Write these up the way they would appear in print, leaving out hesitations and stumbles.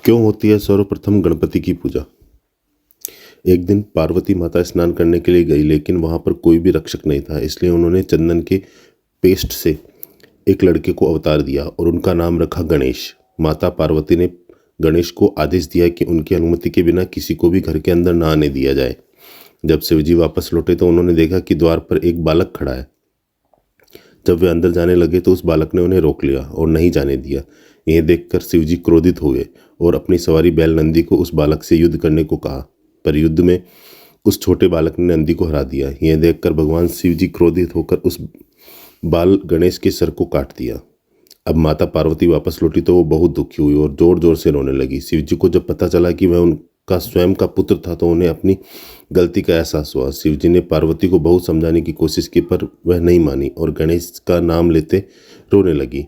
क्यों होती है सर्वप्रथम गणपति की पूजा? एक दिन पार्वती माता स्नान करने के लिए गई, लेकिन वहां पर कोई भी रक्षक नहीं था। इसलिए उन्होंने चंदन के पेस्ट से एक लड़के को अवतार दिया और उनका नाम रखा गणेश। माता पार्वती ने गणेश को आदेश दिया कि उनकी अनुमति के बिना किसी को भी घर के अंदर न आने दिया जाए। जब शिवजी वापस लौटे तो उन्होंने देखा कि द्वार पर एक बालक खड़ा है। जब वे अंदर जाने लगे तो उस बालक ने उन्हें रोक लिया और नहीं जाने दिया। यह देखकर शिवजी क्रोधित हुए और अपनी सवारी बैल नंदी को उस बालक से युद्ध करने को कहा, पर युद्ध में उस छोटे बालक ने नंदी को हरा दिया। यह देखकर भगवान शिवजी क्रोधित होकर उस बाल गणेश के सर को काट दिया। अब माता पार्वती वापस लौटी तो वो बहुत दुखी हुई और जोर जोर से रोने लगी। शिवजी को जब पता चला कि वह उनका स्वयं का पुत्र था तो उन्हें अपनी गलती का एहसास हुआ। शिवजी ने पार्वती को बहुत समझाने की कोशिश की, पर वह नहीं मानी और गणेश का नाम लेते रोने लगी।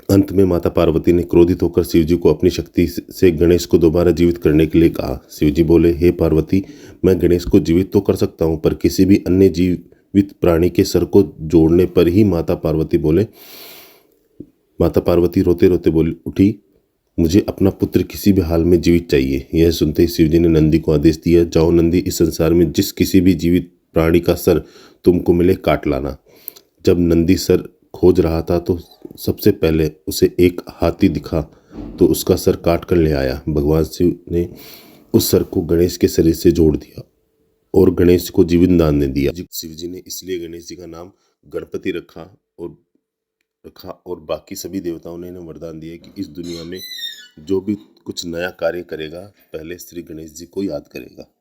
अंत में माता पार्वती ने क्रोधित होकर शिवजी को अपनी शक्ति से गणेश को दोबारा जीवित करने के लिए कहा। शिवजी बोले, हे पार्वती, मैं गणेश को जीवित तो कर सकता हूँ, पर किसी भी अन्य जीवित प्राणी के सर को जोड़ने पर ही। माता पार्वती रोते रोते बोली उठी, मुझे अपना पुत्र किसी भी हाल में जीवित चाहिए। यह सुनते ही शिवजी ने नंदी को आदेश दिया, जाओ नंदी, इस संसार में जिस किसी भी जीवित प्राणी का सर तुमको मिले काट लाना। जब नंदी सर खोज रहा था तो सबसे पहले उसे एक हाथी दिखा तो उसका सर काट कर ले आया। भगवान शिव ने उस सर को गणेश के शरीर से जोड़ दिया और गणेश को जीवन दान दे दिया। शिवजी ने इसलिए गणेश जी का नाम गणपति रखा और बाकी सभी देवताओं ने इन्हें वरदान दिया कि इस दुनिया में जो भी कुछ नया कार्य करेगा पहले श्री गणेश जी को याद करेगा।